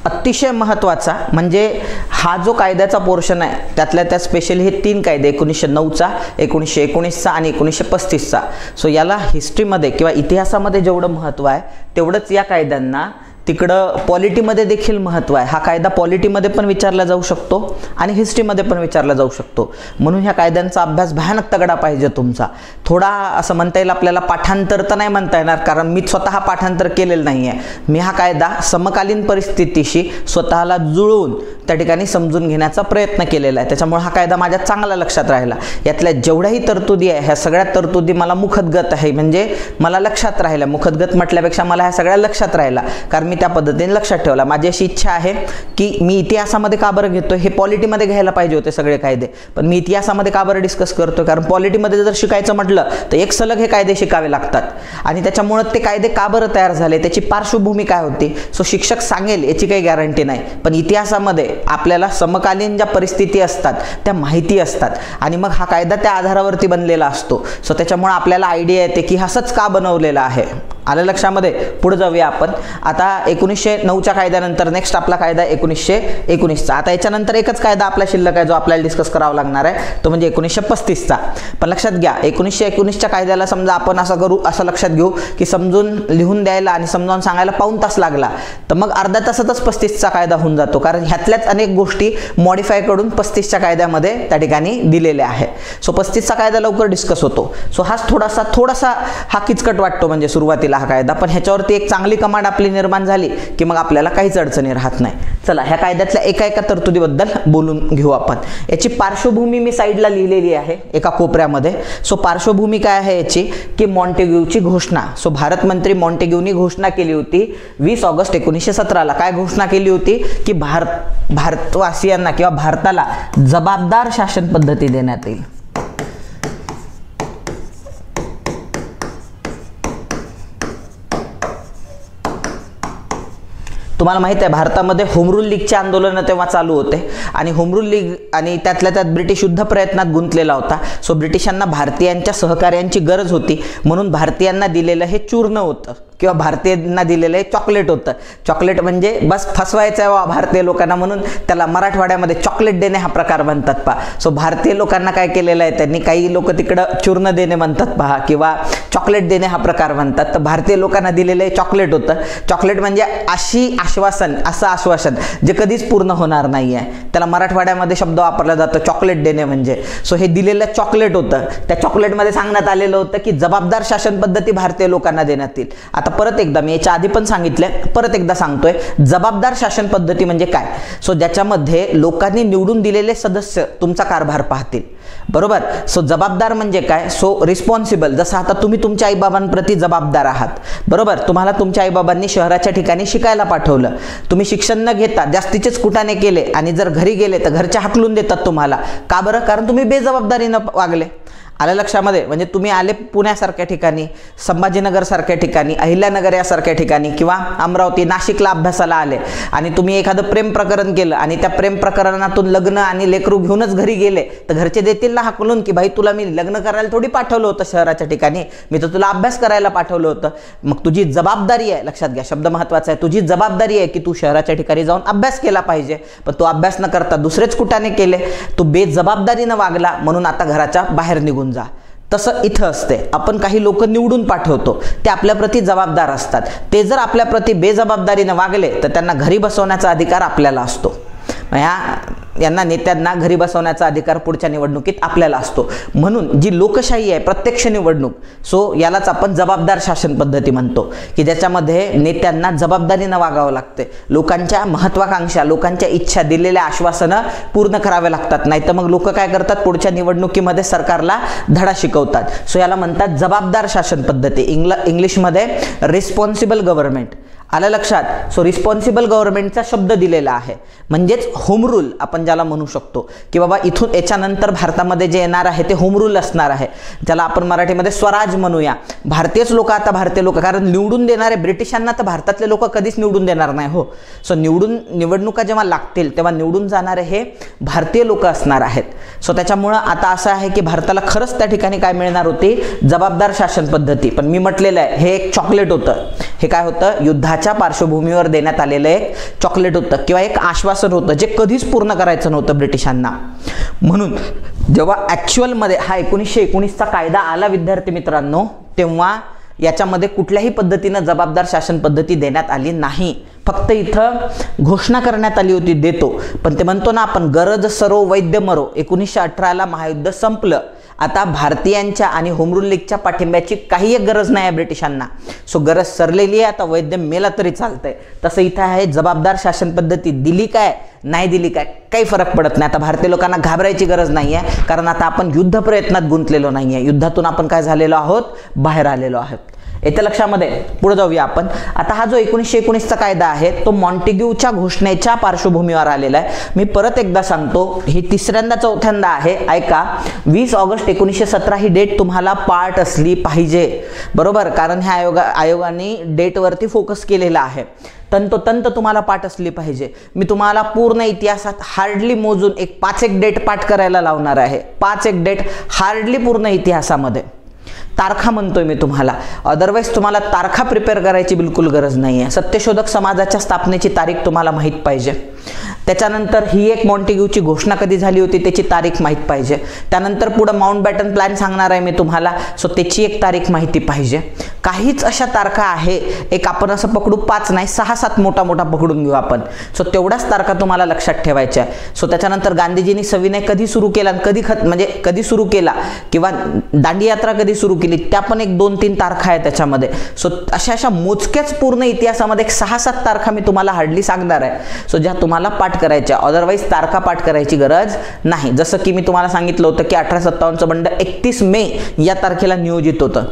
अतिशय महत्त्वाचा म्हणजे हा जो कायद्याचा पोर्शन आहे त्यातल्या त्या स्पेशली हे 3 कायदे 1909चा, 1919चा आणि 1935चा. सो याला हिस्ट्रीमध्ये किंवा इतिहासामध्ये जेवढं महत्त्व आहे तेवढंच या कायद्यांना तिकडं पॉलिटीमध्ये देखील महत्त्व आहे. हा कायदा पॉलिटीमध्ये पण विचारला जाऊ शकतो आणि हिस्ट्रीमध्ये पण विचारला जाऊ शकतो. म्हणून ह्या कायद्यांचा अभ्यास भयानक तगडा पाहिजे तुमचा. थोडा असं म्हणता येईल आपल्याला पाठांतर तर नाही म्हणता येणार कारण मी स्वतः पाठांतर केलेलं नाही आहे. मी हा कायदा समकालीन परिस्थितीशी स्वतःला जुळवून त्या ठिकाणी समजून घेण्याचा प्रयत्न केलेला आहे. त्याच्यामुळे हा कायदा माझ्या चांगला लक्षात राहिला. यातल्या जेवढ्याही तरतुदी आहे ह्या सगळ्या तरतुदी मला मुखतगत आहे, म्हणजे मला लक्षात राहिल्या. मुखतगत म्हटल्यापेक्षा मला ह्या सगळ्या लक्षात राहिला कारण मी त्या पद्धतीने लक्षात ठेवला. माझी अशी इच्छा आहे की मी इतिहासामध्ये का बरं घेतोय, हे पॉलिटीमध्ये घ्यायला पाहिजे होते सगळे कायदे, पण मी इतिहासामध्ये का बरं डिस्कस करतोय कारण पॉलिटीमध्ये जर शिकायचं म्हटलं तर एक सलग हे कायदे शिकावे लागतात आणि त्याच्यामुळे ते कायदे का बरं तयार झाले, त्याची पार्श्वभूमी काय होती. सो शिक्षक सांगेल याची काही गॅरंटी नाही, पण इतिहासामध्ये आपल्याला समकालीन ज्या परिस्थिती असतात त्या माहिती असतात आणि मग हा कायदा त्या आधारावरती बनलेला असतो. सो त्याच्यामुळे आपल्याला आयडिया येते की असंच का बनवलेलं आहे. आलं लक्षामध्ये. पुढे जाऊया आपण. आता 1909च्या कायद्यानंतर नेक्स्ट आपला कायदा 1919चा. आता याच्यानंतर एकच कायदा आपला शिल्लक आहे जो आपल्याला डिस्कस करावा लागणार आहे, तो म्हणजे 1935चा. पण लक्षात घ्या 1919च्या कायद्याला समजा आपण असं करू, असं लक्षात घेऊ की समजून लिहून द्यायला आणि समजावून सांगायला पाऊण तास लागला तर मग अर्ध्या तासातच 35चा कायदा होऊन जातो कारण ह्यातल्याच अनेक गोष्टी मॉडिफाय करून 35च्या कायद्यामध्ये त्या ठिकाणी दिलेल्या आहे. सो 35चा कायदा लवकर डिस्कस होतो. सो हाच थोडासा हा किचकट वाटतो म्हणजे सुरुवातीला हा कायदा, पण ह्याच्यावरती एक चांगली कमांड आपली निर्माण झाली की मग आपल्याला काहीच अडचणी राहत नाही. चला ह्या कायद्यातल्या एका तरतुदीबद्दल बोलून घेऊ आपण. याची पार्श्वभूमी मी साईडला लिहिलेली आहे एका कोपऱ्यामध्ये. सो पार्श्वभूमी काय आहे याची की मॉन्टेग्यूची घोषणा. सो भारत मंत्री मॉन्टेग्यूनी घोषणा केली होती 20 ऑगस्ट 1917ला. काय घोषणा केली होती की भारतवासियांना किंवा भारताला जबाबदार शासन पद्धती देण्यात येईल. तुम्हाला माहित आहे भारतामध्ये होम रूल लीगचे आंदोलन तेव्हा चालू होते आणि होम रूल लीग आणि त्यातल्या त्यात ब्रिटिश युद्ध प्रयत्नात गुंतलेला होता. सो ब्रिटिशांना भारतीयांच्या सहकार्यांची गरज होती म्हणून भारतीयांना दिलेलं हे चूर्ण होतं किंवा भारतीयांना दिलेलं हे चॉकलेट होतं. चॉकलेट म्हणजे बस फसवायचं आहे भारतीय लोकांना म्हणून त्याला मराठवाड्यामध्ये चॉकलेट देणे हा प्रकार म्हणतात पहा. सो भारतीय लोकांना काय केलेलं आहे त्यांनी, काही लोक तिकडं चूर्ण देणे म्हणतात पहा किंवा चॉकलेट देणे हा प्रकार म्हणतात. तर भारतीय लोकांना दिलेलं हे चॉकलेट होतं. चॉकलेट म्हणजे असं आश्वासन जे कधीच पूर्ण होणार नाही आहे, त्याला मराठवाड्यामध्ये शब्द वापरला जातो चॉकलेट देणे म्हणजे. सो हे दिलेलं चॉकलेट होतं. त्या चॉकलेटमध्ये सांगण्यात आलेलं होतं की जबाबदार शासन पद्धती भारतीय लोकांना देण्यात येईल. आता परत एकदा मी याच्या आधी पण सांगितलं, परत एकदा सांगतोय, जबाबदार शासन पद्धती म्हणजे काय. सो ज्याच्यामध्ये लोकांनी निवडून दिलेले सदस्य तुमचा कारभार पाहतील. बरोबर. सो जबाबदार म्हणजे काय. सो रिस्पॉन्सिबल, जसं आता तुम्ही तुमच्या आईबाबांप्रती जबाबदार आहात. बरोबर. तुम्हाला तुमच्या आईबाबांनी शहराच्या ठिकाणी शिकायला पाठवलं, तुम्ही शिक्षण न घेता जास्तीचेच कुटाने केले आणि जर घरी गेले तर घरचे हाकलून देतात तुम्हाला. का बरं. कारण तुम्ही बेजबाबदारीनं वागले. आलं लक्षामध्ये. म्हणजे तुम्ही आले पुण्यासारख्या ठिकाणी, संभाजीनगर सारख्या ठिकाणी, अहिल्यानगर यासारख्या ठिकाणी किंवा अमरावती नाशिकला अभ्यासाला आले आणि तुम्ही एखादं प्रेम प्रकरण केलं आणि त्या प्रेम प्रकरणातून लग्न आणि लेकरू घेऊनच घरी गेले तर घरचे देतील ना हाकलून की भाई तुला मी लग्न करायला थोडी पाठवलं होतं शहराच्या ठिकाणी, मी तर तुला अभ्यास करायला पाठवलं होतं. मग तुझी जबाबदारी आहे, लक्षात घ्या शब्द महत्वाचा आहे, तुझी जबाबदारी आहे की तू शहराच्या ठिकाणी जाऊन अभ्यास केला पाहिजे. पण तू अभ्यास न करता दुसरेच कुटाने केले, तू बेजबाबदारीनं वागला म्हणून आता घराच्या बाहेर निघून जा. तसं इथं असते. आपण काही लोक निवडून पाठवतो, ते आपल्याप्रती जबाबदार असतात. ते जर आपल्याप्रती बेजबाबदारीने वागले तर त्यांना घरी बसवण्याचा अधिकार आपल्याला असतो. यांना नेत्यांना घरी बसवण्याचा अधिकार पुढच्या निवडणुकीत आपल्याला असतो. म्हणून जी लोकशाही आहे प्रत्यक्ष निवडणूक, सो यालाच आपण जबाबदार शासन पद्धती म्हणतो की ज्याच्यामध्ये नेत्यांना जबाबदारीनं वागावं लागते. लोकांच्या महत्वाकांक्षा, लोकांच्या इच्छा, दिलेल्या आश्वासनं पूर्ण करावे लागतात. नाही तर मग लोक काय करतात, पुढच्या निवडणुकीमध्ये सरकारला धडा शिकवतात. सो याला म्हणतात जबाबदार शासन पद्धती. इंग्लिशमध्ये रिस्पॉन्सिबल गव्हर्नमेंट. आलं लक्षात. सो रिस्पॉन्सिबल गव्हर्नमेंटचा शब्द दिलेला आहे म्हणजेच होम रूल आपण ज्याला म्हणू शकतो की बाबा इथून याच्यानंतर भारतामध्ये जे येणार आहे ते होम रूल असणार आहे, ज्याला आपण मराठीमध्ये स्वराज म्हणूया. भारतीयच लोक आता भारतीय लोक, कारण निवडून देणारे ब्रिटिशांना तर भारतातले लोक कधीच निवडून देणार नाही हो. सो निवडणुका जेव्हा लागतील तेव्हा निवडून जाणारे हे भारतीय लोक असणार आहेत. सो त्याच्यामुळं आता असं आहे की भारताला खरंच त्या ठिकाणी काय मिळणार होती, जबाबदार शासन पद्धती. पण मी म्हटलेलं आहे हे एक चॉकलेट होतं. हे काय होतं, युद्धाच्या युद्धाच्या पार्श्वभूमीवर देण्यात आलेलं एक चॉकलेट होतं किंवा एक आश्वासन होतं जे कधीच पूर्ण करायचं नव्हतं ब्रिटिशांना. म्हणून जेव्हा ॲक्च्युअलमध्ये हा 1919चा कायदा आला विद्यार्थी मित्रांनो, तेव्हा याच्यामध्ये कुठल्याही पद्धतीनं जबाबदार शासन पद्धती देण्यात आली नाही. फक्त इथं घोषणा करण्यात आली होती देतो, पण ते म्हणतो ना आपण गरज सरो वैद्य मरो. 1918ला महायुद्ध संपलं. आता भारतीयांच्या आणि होम रूल लीगच्या पाठिंब्याची काही एक गरज नाही आहे ब्रिटिशांना. सो गरज सरलेली आहे, आता वैद्य मेला तरी चालतंय. तसं इथं आहे जबाबदार शासन पद्धती दिली काय नाही दिली काय काही फरक पडत नाही. आता भारतीय लोकांना घाबरायची गरज नाही आहे, कारण आता आपण युद्ध प्रयत्नात गुंतलेलो नाही आहे. युद्धातून आपण काय झालेलो आहोत, बाहेर आलेलो आहोत. येत्या लक्षामध्ये पुढे जाऊया आपण. आता हा जो 1919चा कायदा आहे तो मॉन्टेग्यूच्या घोषणेच्या पार्श्वभूमीवर आलेला आहे. मी परत एकदा सांगतो, ही तिसऱ्यांदा चौथ्यांदा आहे. ऐका, 20 ऑगस्ट 1917 ही डेट तुम्हाला पाठ असली पाहिजे, बरोबर, कारण ह्या आयोगाने डेटवरती फोकस केलेला आहे. तंतोतंत तुम्हाला पाठ असली पाहिजे. मी तुम्हाला पूर्ण इतिहासात हार्डली मोजून एक 5 डेट पाठ करायला लावणार आहे. 5 डेट हार्डली पूर्ण इतिहासामध्ये. तारखा म्हणतोय मी तुम्हाला, अदरवाईज तुम्हाला तारखा प्रिपेअर करायची बिलकुल गरज नाही आहे. सत्यशोधक समाजाच्या स्थापनेची तारीख तुम्हाला माहीत पाहिजे. त्याच्यानंतर ही एक मॉन्टेग्यूची घोषणा कधी झाली होती त्याची तारीख माहीत पाहिजे. त्यानंतर पुढं माउंटबॅटन प्लॅन सांगणार आहे मी तुम्हाला, सो त्याची एक तारीख माहिती पाहिजे. काहीच अशा तारखा आहे, एक आपण असं पकडू 5 नाही 6-7 मोठा पकडून घेऊ आपण. सो तेवढ्याच तारखा तुम्हाला लक्षात ठेवायच्या आहे. सो त्याच्यानंतर गांधीजींनी सविनय कधी सुरू केला आणि कधी सुरू केला किंवा दांडी यात्रा कधी सुरू केली, त्या पण एक 2-3 तारखा आहेत त्याच्यामध्ये. सो अशा मोजक्याच पूर्ण इतिहासामध्ये एक 6-7 तारखा मी तुम्हाला हार्डली सांगणार आहे, सो ज्या तुम्हाला पाठ करायच्या. अदरवाईज तारखा पाठ करायची गरज नाही. जसं की मी तुम्हाला सांगितलं होतं की 1857चं बंड 31 मे या तारखेला नियोजित होतं.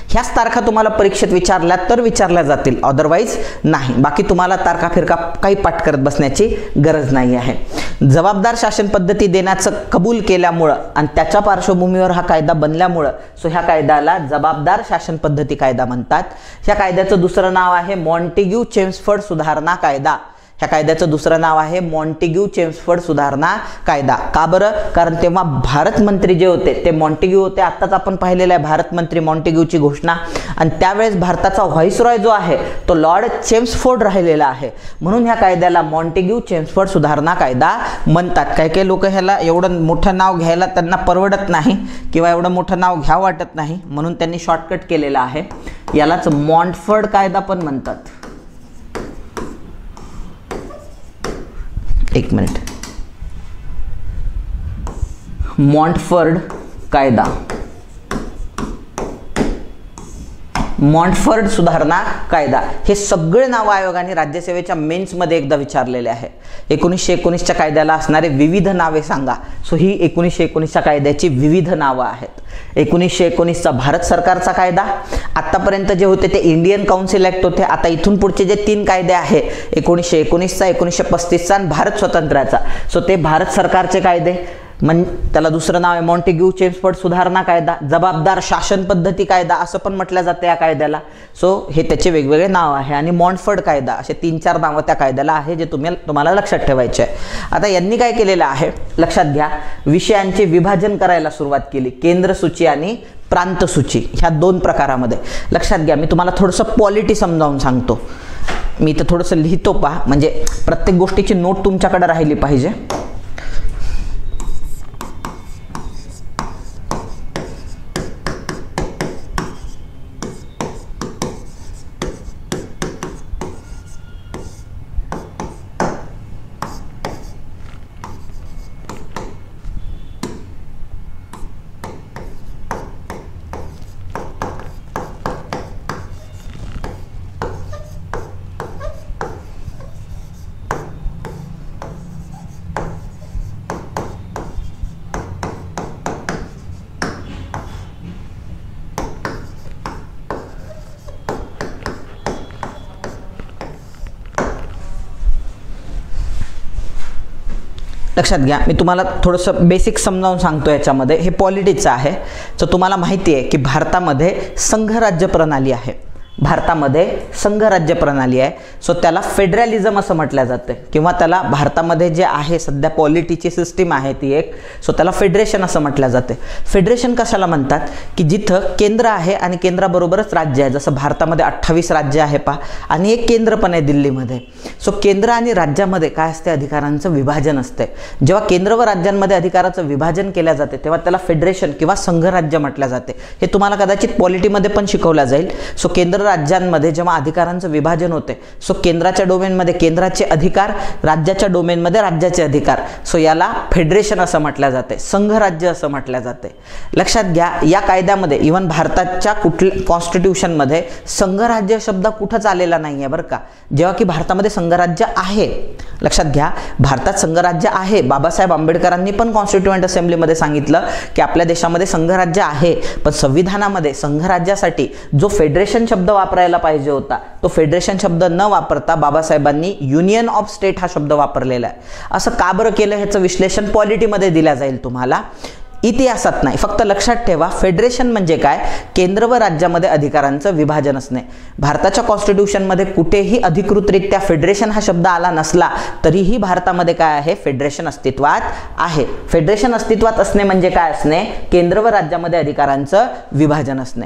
ह्याच तारखा तुम्हाला परीक्षेत विचारल्या तर विचारल्या जातील, अदरवाईज नाही. बाकी तुम्हाला तारखा फिरका काही पाठ करत बसण्याची गरज नाही आहे. जबाबदार शासन पद्धती देण्याचं कबूल केल्यामुळं आणि त्याच्या पार्श्वभूमीवर हा कायदा बनल्यामुळं सो ह्या कायद्याला जबाबदार शासन पद्धती कायदा म्हणतात. ह्या कायद्याचं दुसरं नाव आहे मॉन्टेग्यू चेम्सफोर्ड सुधारणा कायदा. ह्या कायद्याचं दुसरं नाव आहे मॉन्टेग्यू चेम्सफोर्ड सुधारणा कायदा. का बरं? कारण तेव्हा भारत मंत्री जे होते ते मॉन्टेग्यू होते. आत्ताच आपण पाहिलेलं आहे भारत मंत्री मॉन्टेग्यूची घोषणा, आणि त्यावेळेस भारताचा व्हाईसरॉय जो आहे तो लॉर्ड चेम्सफोर्ड राहिलेला आहे. म्हणून ह्या कायद्याला मॉन्टेग्यू चेम्सफोर्ड सुधारणा कायदा म्हणतात. काही लोक ह्याला एवढं मोठं नाव घ्यायला त्यांना परवडत नाही किंवा एवढं मोठं नाव घ्यावं वाटत नाही, म्हणून त्यांनी शॉर्टकट केलेलं आहे. यालाच मॉन्टफोर्ड कायदा पण म्हणतात. एक मिनिट, मॉन्टफोर्ड कायदा, मॉन्टफोर्ड सुधारणा कायदा, हे सगळे नाव आयोगाने राज्यसेवेच्या मेन्समध्ये एकदा विचारलेले आहे. 1919च्या कायद्याला असणारे विविध नावे सांगा. सो ही 1919च्या कायद्याची विविध नावं आहेत. 1919चा भारत सरकारचा कायदा, आतापर्यंत जे होते ते इंडियन काउन्सिल ऍक्ट होते. आता इथून पुढचे जे 3 कायदे आहे 1919चा, 1935चा आणि भारत स्वातंत्र्याचा, सो ते भारत सरकारचे कायदे. त्याला दुसरं नाव आहे मॉन्टेग्यू चेम्सफोर्ड सुधारणा कायदा, जबाबदार शासन पद्धती कायदा असं पण म्हटलं जातं या कायद्याला. सो हे त्याचे वेगवेगळे नाव आहे. आणि मॉन्टफोर्ड कायदा, असे 3-4 नावं त्या कायद्याला आहे जे तुम्हाला लक्षात ठेवायचे आहे. आता यांनी काय केलेलं आहे लक्षात घ्या, विषयांचे विभाजन करायला सुरुवात केली. केंद्र सूची आणि प्रांत सूची ह्या 2 प्रकारामध्ये. लक्षात घ्या, मी तुम्हाला थोडंसं पॉलिटी समजावून सांगतो. मी इथं थोडंसं लिहितो पहा, म्हणजे प्रत्येक गोष्टीची नोट तुमच्याकडे राहिली पाहिजे. लक्षात घ्या, मी तुम्हाला थोडंसं बेसिक समजावून सांगतो. याच्यामध्ये हे पॉलिटिक्सचं आहे. तर तुम्हाला माहिती आहे की भारतामध्ये संघराज्य प्रणाली आहे. भारतामध्ये संघराज्य प्रणाली आहे, सो त्याला फेडरलिझम असं म्हटलं जातं किंवा त्याला भारतामध्ये जे आहे सध्या पॉलिटीची सिस्टीम आहे ती एक, सो त्याला फेडरेशन असं म्हटलं जाते. फेडरेशन कशाला म्हणतात की जिथं केंद्र आहे आणि केंद्राबरोबरच राज्य आहे. जसं भारतामध्ये 28 राज्य आहे पहा आणि एक केंद्र पण आहे दिल्लीमध्ये. सो केंद्र आणि राज्यामध्ये काय असते, अधिकारांचं विभाजन असते. जेव्हा केंद्र व राज्यांमध्ये अधिकाराचं विभाजन केल्या जाते तेव्हा त्याला फेडरेशन किंवा संघराज्य म्हटलं जाते. हे तुम्हाला कदाचित पॉलिटीमध्ये पण शिकवलं जाईल. सो केंद्र राज्यांमध्ये जेव्हा अधिकारांचं विभाजन होते, सो केंद्राच्या डोमेनमध्ये केंद्राचे अधिकार, राज्याच्या डोमेनमध्ये राज्याचे अधिकार, सो याला फेडरेशन असं म्हटलं जाते, संघराज्य असं म्हटलं जाते. लक्षात घ्या, या कायद्यामध्ये इव्हन भारताच्या कुठल्या कॉन्स्टिट्यूशनमध्ये संघराज्य शब्द कुठंच आलेला नाही आहे बरं का, जेव्हा की भारतामध्ये संघराज्य आहे. लक्षात घ्या, भारतात संघराज्य आहे. बाबासाहेब आंबेडकरांनी पण कॉन्स्टिट्युएंट असेंब्लीमध्ये सांगितलं की आपल्या देशामध्ये संघराज्य आहे, पण संविधानामध्ये संघराज्यासाठी जो फेडरेशन शब्द वापरायला पाहिजे होता तो फेडरेशन शब्द न वापरता बाबासाहेबांनी युनियन ऑफ स्टेट हा शब्द वापरलेला आहे. असं का बरं केलं ह्याचं विश्लेषण पॉलिटीमध्ये दिलं जाईल तुम्हाला, इतिहासात नाही. फक्त लक्षात ठेवा, फेडरेशन म्हणजे काय, केंद्र व राज्यामध्ये अधिकारांचं विभाजन असणे. भारताच्या कॉन्स्टिट्यूशनमध्ये कुठेही अधिकृतरित्या फेडरेशन हा शब्द आला नसला तरीही भारतामध्ये काय आहे, फेडरेशन अस्तित्वात आहे. फेडरेशन अस्तित्वात असणे म्हणजे काय असणे, केंद्र व राज्यामध्ये अधिकारांचं विभाजन असणे.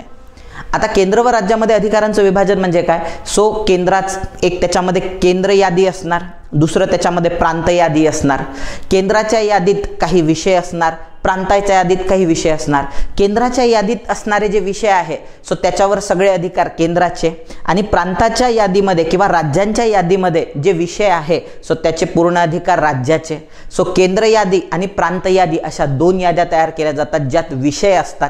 आता केंद्र व राज्यामध्ये अधिकारांचं विभाजन म्हणजे काय, सो केंद्रात एक त्याच्यामध्ये केंद्र यादी असणार, दुसरं त्याच्यामध्ये प्रांत यादी असणार. केंद्राच्या यादीत काही विषय असणार, प्रांताच्या यादीत काही विषय असणार. केंद्राच्या यादीत असणारे जे विषय आहे सो त्याच्यावर सगळे अधिकार केंद्राचे, आणि प्रांताच्या यादीमध्ये किंवा राज्यांच्या यादीमध्ये जे विषय आहे सो त्याचे पूर्ण अधिकार राज्याचे. सो केंद्र यादी आणि प्रांत यादी अशा दोन याद्या तयार केल्या जातात ज्यात विषय असतात.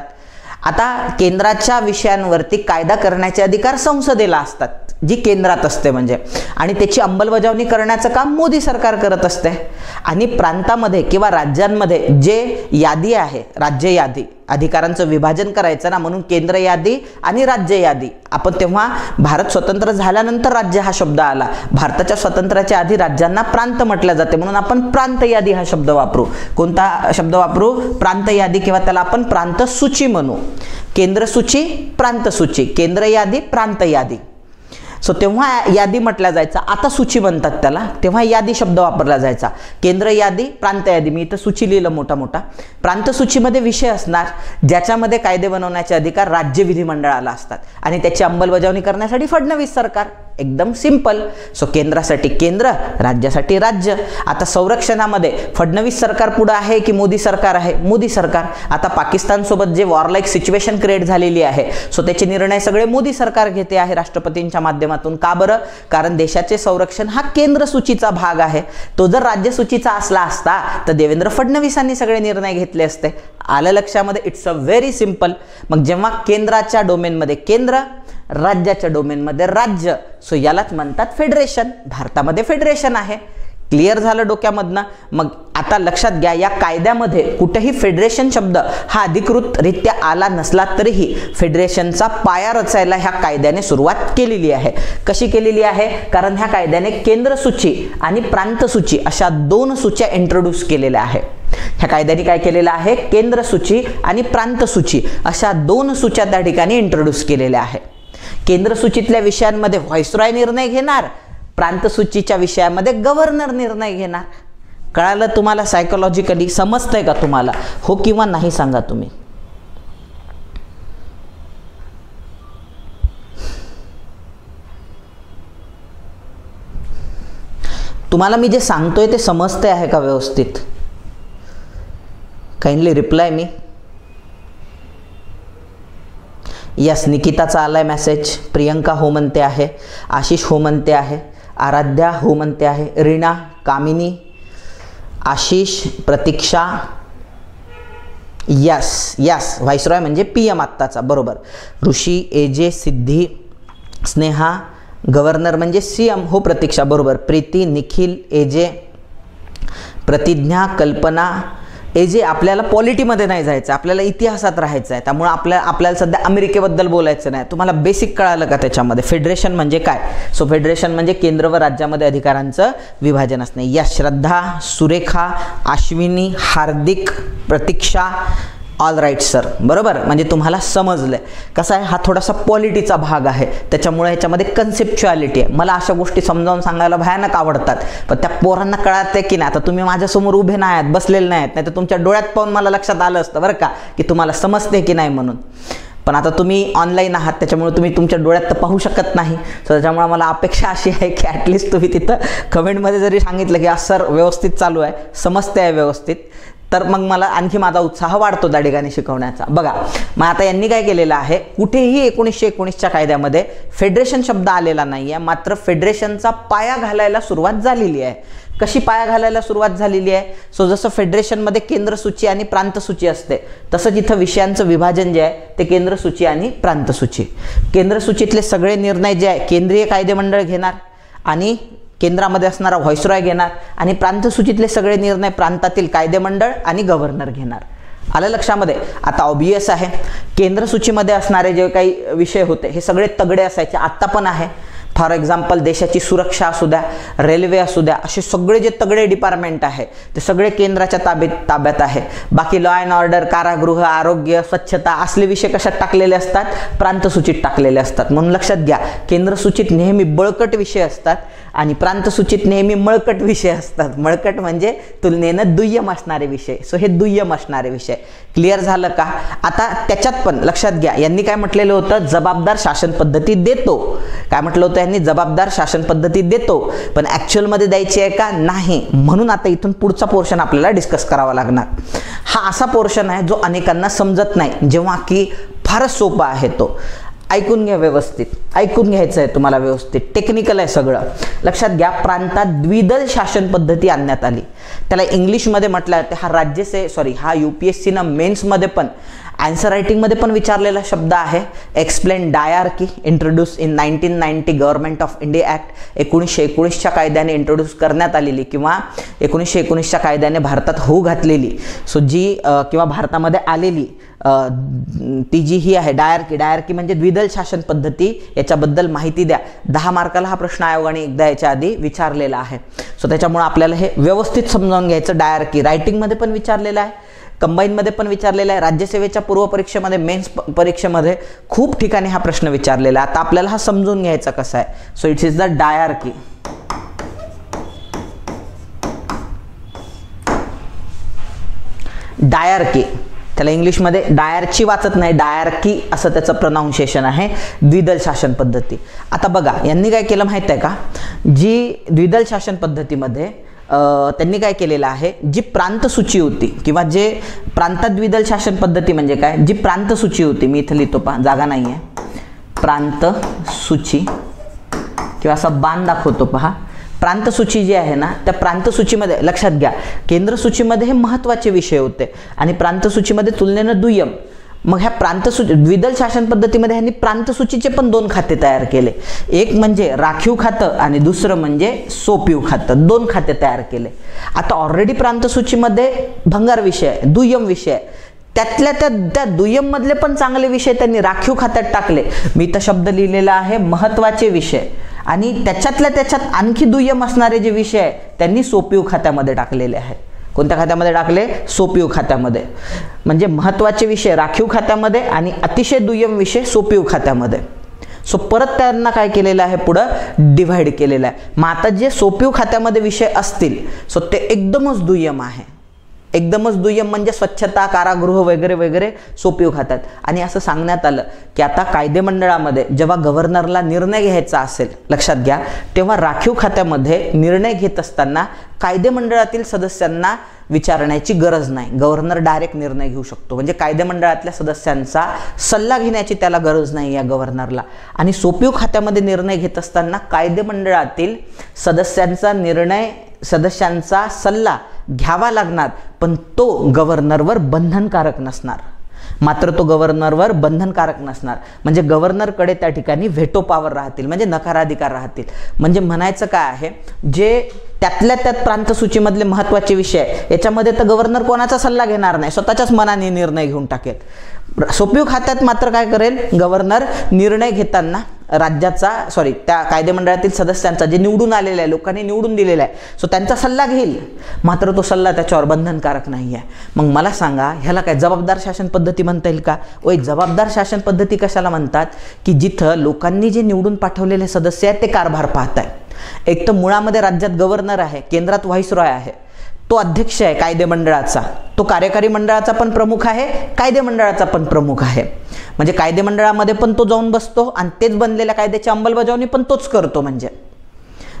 आता केंद्राच्या विषयांवरती कायदा करण्याचे अधिकार संसदेला असतात जी केंद्रात असते म्हणजे, आणि त्याची अंमलबजावणी करण्याचं काम मोदी सरकार करत असते. आणि प्रांतामध्ये किंवा राज्यांमध्ये जे यादी आहे, राज्य यादी, अधिकारांचं विभाजन करायचं ना, म्हणून केंद्र यादी आणि राज्य यादी. आपण तेव्हा भारत स्वतंत्र झाल्यानंतर राज्य हा शब्द आला, भारताच्या स्वातंत्र्याच्या आधी राज्यांना प्रांत म्हटलं जाते म्हणून आपण प्रांत यादी हा शब्द वापरू. कोणता शब्द वापरू, प्रांत यादी, किंवा त्याला आपण प्रांत सूची म्हणू. केंद्र सूची, प्रांत सूची, केंद्र यादी, प्रांत यादी. सो तेव्हा यादी म्हटल्या जायचा, आता सूची म्हणतात त्याला, तेव्हा यादी शब्द वापरला जायचा. केंद्र यादी, प्रांत यादी, मी इथं सूची लिहिलं मोठा मोठा. प्रांत सूचीमध्ये विषय असणार ज्याच्यामध्ये कायदे बनवण्याचे अधिकार राज्य विधिमंडळाला असतात आणि त्याची अंमलबजावणी करण्यासाठी फडणवीस सरकार. एकदम सिंपल. सो केंद्रासाठी केंद्र, राज्यासाठी राज्य. आता संरक्षणामध्ये फडणवीस सरकार पुढे आहे की मोदी सरकार आहे, मोदी सरकार. आता पाकिस्तान सोबत जे वॉरलाईक सिच्युएशन क्रिएट झालेली आहे सो त्याचे निर्णय सगळे मोदी सरकार घेते आहे राष्ट्रपतींच्या माध्यमातून. का बरं, कारण देशाचे संरक्षण हा केंद्र सूचीचा भाग आहे. तो जर राज्य सूचीचा असला असता तर देवेंद्र फडणवीसांनी सगळे निर्णय घेतले असते. आलं लक्षामध्ये, इट्स अ व्हेरी सिंपल. मग जेव्हा केंद्राच्या डोमेनमध्ये केंद्र, राज्याच्या डोमेनमध्ये राज्य, सो यालाच म्हणतात फेडरेशन. भारतामध्ये फेडरेशन आहे. क्लिअर झालं डोक्यामधनं. मग आता लक्षात घ्या, या कायद्यामध्ये कुठेही फेडरेशन शब्द हा अधिकृतरित्या आला नसला तरीही फेडरेशनचा पाया रचायला ह्या कायद्याने सुरुवात केलेली आहे. कशी केलेली आहे, कारण ह्या कायद्याने केंद्र सूची आणि प्रांत सूची अशा दोन सूच्या इंट्रोड्यूस केलेल्या आहे. ह्या कायद्याने काय केलेलं आहे, केंद्र सूची आणि प्रांत सूची अशा दोन सूच्या त्या ठिकाणी इंट्रोड्यूस केलेल्या आहे. केंद्र सूचीतल्या विषयांमध्ये व्हाईसरॉय निर्णय घेणार, प्रांत सूचीच्या विषयामध्ये गव्हर्नर निर्णय घेणार. कळालं तुम्हाला, सायकोलॉजिकली समजतंय का तुम्हाला, हो किंवा नाही सांगा तुम्ही. तुम्हाला मी जे सांगतोय ते समजतंय आहे का व्यवस्थित? काइंडली रिप्लाय मी. यस, निकिताचा आलाय मेसेज. प्रियंका हो म्हणते आहे, आशिष हो म्हणते आहे, आराध्या हो म्हणते आहे, रीना, कामिनी, आशिष, प्रतीक्षा. यस यस, व्हाईसरॉय म्हणजे PM आत्ताचा, बरोबर. ऋषी, एजे, सिद्धी, स्नेहा. गव्हर्नर म्हणजे CM, हो प्रतीक्षा, बरोबर. प्रीती, निखिल, एजे, प्रतिज्ञा, कल्पना. एजे, आपल्याला पॉलिटीमध्ये नाही जायचं, आपल्याला इतिहासात राहायचं आहे, त्यामुळे आपल्याला सध्या अमेरिकेबद्दल बोलायचं नाही. तुम्हाला बेसिक कळालं का त्याच्यामध्ये फेडरेशन म्हणजे काय? सो फेडरेशन म्हणजे केंद्र व राज्यामध्ये अधिकारांचं विभाजन असणे. या श्रद्धा, सुरेखा, अश्विनी, हार्दिक, प्रतीक्षा, ऑल राईट सर, बरोबर, म्हणजे तुम्हाला समजलंय. कसा आहे, हा थोडासा पॉलिटीचा भाग आहे, त्याच्यामुळे ह्याच्यामध्ये कन्सेप्च्युअलिटी आहे. मला अशा गोष्टी समजावून सांगायला भयानक आवडतात, पण त्या पोरांना कळत की नाही. आता तुम्ही माझ्यासमोर उभे नाही आहात, बसलेले नाही आहेत, नाही तर तुमच्या डोळ्यात पाहून मला लक्षात आलं असतं बरं का की तुम्हाला समजते की नाही म्हणून. पण आता तुम्ही ऑनलाईन आहात, त्याच्यामुळे तुम्ही तुमच्या डोळ्यात तर पाहू शकत नाही. सो त्याच्यामुळे मला अपेक्षा अशी आहे की ॲटलिस्ट तुम्ही तिथं कमेंटमध्ये जरी सांगितलं की सर व्यवस्थित चालू आहे, समजते आहे व्यवस्थित, तर मग मला आणखी माझा उत्साह वाढतो दाढीगाणी शिकवण्याचा. बघा, मग आता यांनी काय केलेलं आहे, कुठेही 1919च्या कायद्यामध्ये फेडरेशन शब्द आलेला नाही आहे, मात्र फेडरेशनचा पाया घालायला सुरुवात झालेली आहे. कशी पाया घालायला सुरुवात झालेली आहे? सो जसं फेडरेशनमध्ये केंद्रसूची आणि प्रांतसूची असते, तसंच इथं विषयांचं विभाजन जे आहे ते केंद्रसूची आणि प्रांतसूची. केंद्रसूचीतले सगळे निर्णय जे आहे केंद्रीय कायदेमंडळ घेणार आणि केंद्रामध्ये असणारा व्हॉइसरॉय घेणार, आणि प्रांतसूचीतले सगळे निर्णय प्रांतातील कायदेमंडळ आणि गव्हर्नर घेणार. आलं लक्षामध्ये? आता ऑब्वियस आहे, केंद्रसूचीमध्ये असणारे जे काही विषय होते हे सगळे तगडे असायचे, आत्ता पण आहे. फॉर एक्झाम्पल देशाची सुरक्षा असू द्या, रेल्वे असू द्या, असे सगळे जे तगडे डिपार्टमेंट आहे ते सगळे केंद्राच्या ताब्यात आहे. बाकी लॉ अँड ऑर्डर, कारागृह, आरोग्य, स्वच्छता असले विषय कशात टाकलेले असतात? प्रांतसूचीत टाकलेले असतात. म्हणून लक्षात घ्या, केंद्रसूचीत नेहमी बळकट विषय असतात आणि प्रांतसूचीत नेहमी मळकट विषय असतात. मळकट म्हणजे तुलनेनं दुय्यम असणारे विषय. सो हे दुय्यम असणारे विषय. क्लिअर झालं का? आता त्याच्यात पण लक्षात घ्या, यांनी काय म्हटलेलं होतं? जबाबदार शासन पद्धती देतो. काय म्हटलं होतं यांनी? जबाबदार शासन पद्धती देतो, पण ॲक्च्युअलमध्ये द्यायची आहे का? नाही. म्हणून आता इथून पुढचा पोर्शन आपल्याला डिस्कस करावा लागणार. हा असा पोर्शन आहे जो अनेकांना समजत नाही, जेव्हा की फारच सोपा आहे तो. ऐकून घ्या व्यवस्थित, ऐकून घ्यायचं आहे तुम्हाला व्यवस्थित, टेक्निकल आहे सगळं. लक्षात घ्या, प्रांतात द्विदल शासन पद्धती आणण्यात आली. त्याला इंग्लिशमध्ये म्हटलं जाते, हा UPSCनं मेन्समध्ये पण आन्सर रायटिंगमध्ये पण विचारलेला शब्द आहे. Explain dyarchy, introduce in 1990 government of India act. 1919च्या कायद्याने इंट्रोड्यूस करण्यात आलेली किंवा 1919च्या कायद्याने भारतात होऊ घातलेली, सो जी किंवा भारतामध्ये आलेली ती जी ही आहे डायआर्की म्हणजे द्विदल शासन पद्धती. याच्याबद्दल माहिती द्या. 10 मार्काला हा प्रश्न आयोगाने एकदा याच्या आधी विचारलेला आहे. सो त्याच्यामुळे आपल्याला हे व्यवस्थित समजावून घ्यायचं. डायआर्की रायटिंगमध्ये पण विचारलेला आहे, कंबाईनमध्ये पण विचारलेला आहे, राज्यसेवेच्या पूर्व परीक्षेमध्ये, मेन्स परीक्षेमध्ये खूप ठिकाणी हा प्रश्न विचारलेला आहे. आता आपल्याला हा समजून घ्यायचा कसा आहे. So it's is the dyarchy. Dyarchy, त्याला इंग्लिशमध्ये डायरची वाचत नाही, डायआर्की असं त्याचं प्रोनाउन्सिएशन आहे. द्विदल शासन पद्धती. आता बघा, यांनी काय केलं माहिती आहे का? जी द्विदल शासन पद्धतीमध्ये त्यांनी काय केलेलं आहे, जी प्रांतसूची होती किंवा जे प्रांतात द्विदल शासन पद्धती म्हणजे काय, जी प्रांतसूची होती, मी इथं लिहितो पहा, जागा नाही आहे, प्रांतसूची किंवा असा बाण दाखवतो पहा. प्रांतसूची जी आहे ना, त्या प्रांतसूचीमध्ये लक्षात घ्या, केंद्रसूचीमध्ये हे महत्त्वाचे विषय होते आणि प्रांतसूचीमध्ये तुलनेनं दुय्यम. मग ह्या प्रांतसूची द्विदल शासन पद्धतीमध्ये ह्यांनी प्रांतसूचीचे पण 2 खाते तयार केले. एक म्हणजे राखीव खातं आणि दुसरं म्हणजे सोपीव खातं. 2 खाते तयार केले. आता ऑलरेडी प्रांतसूचीमध्ये भंगार विषय आहे, दुय्यम विषय आहे. त्यातल्या त्या दुय्यम मधले पण चांगले विषय त्यांनी राखीव खात्यात टाकले. मी तर शब्द लिहिलेला आहे महत्त्वाचे विषय, आणि त्याच्यातल्या त्याच्यात आणखी दुय्यम असणारे जे विषय आहे त्यांनी सोपीव खात्यामध्ये टाकलेले आहे. कोणत्या खात्यामध्ये टाकले? सोपीव खात्यामध्ये. म्हणजे महत्त्वाचे विषय राखीव खात्यामध्ये आणि अतिशय दुय्यम विषय सोपीव खात्यामध्ये. सो परत त्यांना काय केलेलं आहे, पुढं डिव्हाइड केलेलं आहे. मग आता जे सोपीव खात्यामध्ये विषय असतील सो ते एकदमच दुय्यम आहे. एकदमच दुय्यम म्हणजे स्वच्छता, कारागृह वगैरे वगैरे सोपीव खात्यात. आणि असं सांगण्यात आलं की आता कायदेमंडळामध्ये जेव्हा गव्हर्नरला निर्णय घ्यायचा असेल, लक्षात घ्या, तेव्हा राखीव खात्यामध्ये निर्णय घेत असताना कायदेमंडळातील सदस्यांना विचारण्याची गरज नाही. गव्हर्नर डायरेक्ट निर्णय घेऊ शकतो. म्हणजे कायदेमंडळातल्या सदस्यांचा सल्ला घेण्याची त्याला गरज नाही या गव्हर्नरला. आणि सोपीव खात्यामध्ये निर्णय घेत असताना कायदेमंडळातील सदस्यांचा सल्ला घ्यावा लागणार, पण तो गव्हर्नरवर बंधनकारक नसणार. म्हणजे गव्हर्नरकडे त्या ठिकाणी व्हेटो पॉवर राहतील, म्हणजे नकाराधिकार राहतील. म्हणजे म्हणायचं काय आहे, जे त्यातल्या त्यात प्रांतसूचीमधले महत्त्वाचे विषय, याच्यामध्ये तर गव्हर्नर कोणाचा सल्ला घेणार नाही, स्वतःच्याच मनाने निर्णय घेऊन टाकेल. सोपीव खात्यात मात्र काय करेल, गव्हर्नर निर्णय घेताना राज्याचा त्या कायदेमंडळातील सदस्यांचा, जे निवडून आलेले आहे, लोकांनी निवडून दिलेला आहे, सो त्यांचा सल्ला घेईल, मात्र तो सल्ला त्याच्यावर बंधनकारक नाही आहे. मग मला सांगा, ह्याला काय जबाबदार शासन पद्धती म्हणता येईल का? जबाबदार शासन पद्धती कशाला म्हणतात, की जिथं लोकांनी जे निवडून पाठवलेले सदस्य आहेत ते कारभार पाहत आहेत. एक तर मुळामध्ये राज्यात गव्हर्नर आहे, केंद्रात व्हाईसरॉय आहे, तो अध्यक्ष आहे कायदेमंडळाचा, तो कार्यकारी मंडळाचा पण प्रमुख आहे, कायदेमंडळाचा पण प्रमुख आहे. म्हणजे कायदेमंडळामध्ये पण तो जाऊन बसतो आणि तेच बनलेल्या कायद्याची अंमलबजावणी पण तोच करतो. म्हणजे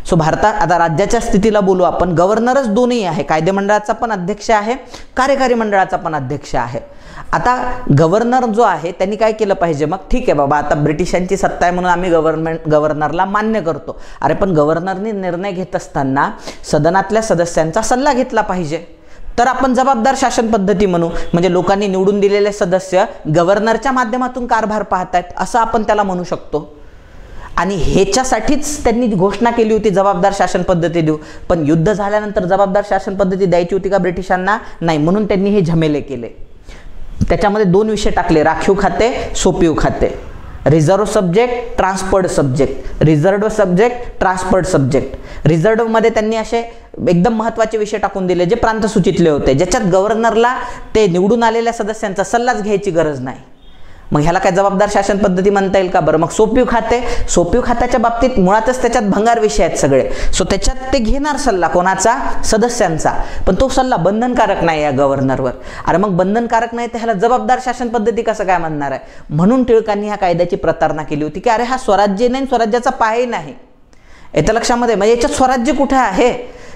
सो भारतात आता राज्याच्या स्थितीला बोलू आपण, गव्हर्नरच दोन्ही आहे, कायदेमंडळाचा पण अध्यक्ष आहे, कार्यकारी मंडळाचा पण अध्यक्ष आहे. आता गव्हर्नर जो आहे त्यांनी काय केलं पाहिजे, मग ठीक आहे बाबा, आता ब्रिटिशांची सत्ता आहे म्हणून आम्ही गव्हर्नरला मान्य करतो. अरे पण गव्हर्नरने निर्णय घेत असताना सदनातल्या सदस्यांचा सल्ला घेतला पाहिजे, तर आपण जबाबदार शासन पद्धती म्हणू. म्हणजे लोकांनी निवडून दिलेले सदस्य गव्हर्नरच्या माध्यमातून कारभार पाहतायत असं आपण त्याला म्हणू शकतो. आणि ह्याच्यासाठीच त्यांनी घोषणा केली होती जबाबदार शासन पद्धती देऊ. पण युद्ध झाल्यानंतर जबाबदार शासन पद्धती द्यायची होती का ब्रिटिशांना? नाही, म्हणून त्यांनी हे झमेले केले. त्याच्यामध्ये 2 विषय टाकले, राखीव खाते, सोपीव खाते, reserve subject, transferred subject, reserve subject, transferred subject. रिझर्व्हमध्ये त्यांनी असे एकदम महत्त्वाचे विषय टाकून दिले जे प्रांतसूचीतले होते, ज्याच्यात गव्हर्नरला ते निवडून आलेल्या सदस्यांचा सल्लाच घ्यायची गरज नाही. मग ह्याला काय जबाबदार शासन पद्धती म्हणता येईल का? बरं, मग सोपीव खाते, सोपीव खात्याच्या बाबतीत मुळातच त्याच्यात भंगार विषय आहेत सगळे. सो त्याच्यात ते घेणार सल्ला कोणाचा? सदस्यांचा. पण तो सल्ला बंधनकारक नाही या गव्हर्नरवर. अरे मग बंधनकारक नाही तर ह्याला जबाबदार शासन पद्धती कसं काय म्हणणार आहे? म्हणून टिळकांनी ह्या कायद्याची प्रतारणा केली होती की अरे हा स्वराज्य नाही, स्वराज्याचा पायही नाही. येतं लक्षामध्ये? म्हणजे याच्यात स्वराज्य कुठे आहे?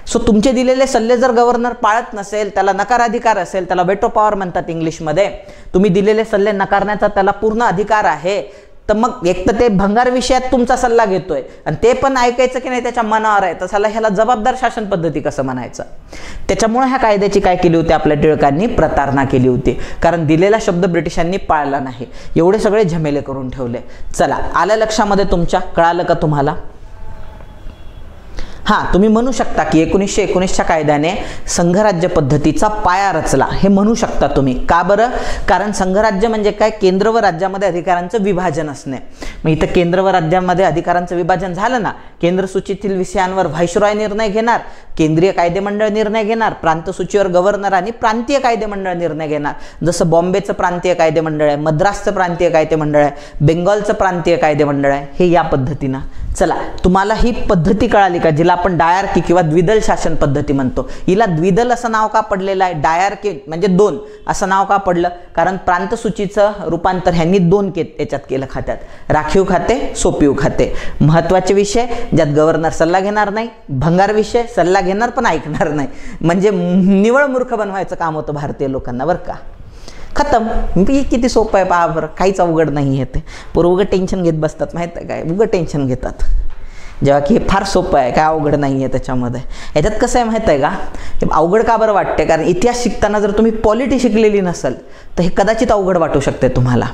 सो तुमचे दिलेले सल्ले जर गव्हर्नर पाळत नसेल, त्याला नकार अधिकार असेल, त्याला वेटो पॉवर म्हणतात इंग्लिशमध्ये, तुम्ही दिलेले सल्ले नकारण्याचा त्याला पूर्ण अधिकार आहे, तर मग एक तर ते भंगार विषयात तुमचा सल्ला घेतोय आणि ते पण ऐकायचं की नाही त्याच्या मनावर आहे, तसाला ह्याला जबाबदार शासन पद्धती कसं म्हणायचं? त्याच्यामुळे ह्या कायद्याची काय केली होती आपल्या टिळकांनी? प्रतारणा केली होती. कारण दिलेला शब्द ब्रिटिशांनी पाळला नाही, एवढे सगळे झमेले करून ठेवले. चला, आलं लक्षामध्ये तुमच्या? कळालं का तुम्हाला? हां, तुम्ही म्हणू शकता की 1919च्या कायद्याने संघराज्य पद्धतीचा पाया रचला, हे म्हणू शकता तुम्ही. का बरं? कारण संघराज्य म्हणजे काय? केंद्र व राज्यामध्ये अधिकारांचं विभाजन असणे. मग इथं केंद्र व राज्यामध्ये अधिकारांचं विभाजन झालं ना, केंद्र सूचीतील विषयांवर व्हाईसरॉय निर्णय घेणार, केंद्रीय कायदेमंडळ निर्णय घेणार, प्रांतसूचीवर गव्हर्नर आणि प्रांतीय कायदेमंडळ निर्णय घेणार. जसं बॉम्बेचं प्रांतीय कायदेमंडळ आहे, मद्रासचं प्रांतीय कायदेमंडळ आहे, बेंगॉलचं प्रांतीय कायदेमंडळ आहे, हे या पद्धतीनं. चला, तुम्हाला ही पद्धती कळाली का, जिला आपण डायआर्की किंवा द्विदल शासन पद्धती म्हणतो? हिला द्विदल असं नाव का पडलेलं आहे? डायआर्की म्हणजे 2 असं नाव का पडलं? कारण प्रांतसूचीचं रूपांतर ह्यांनी 2 याच्यात केलं खात्यात, राखीव खाते, सोपीव खाते. महत्त्वाचे विषय ज्यात गव्हर्नर सल्ला घेणार नाही, भंगार विषय सल्ला घेणार पण ऐकणार नाही. म्हणजे निवळ मूर्ख बनवायचं काम होतं भारतीय लोकांना, बरं का. खतम. किती सोपं आहे पहा बरं, काहीच अवघड नाही आहे. ते पोरं उगं टेन्शन घेत बसतात, माहीत आहे काय? उगं टेन्शन घेतात, जेव्हा की हे फार सोपं आहे, काय अवघड नाही आहे त्याच्यामध्ये. याच्यात कसं आहे माहीत आहे का? हे अवघड का बरं वाटते? कारण इतिहास शिकताना जर तुम्ही पॉलिटी शिकलेली नसेल तर हे कदाचित अवघड वाटू शकते तुम्हाला.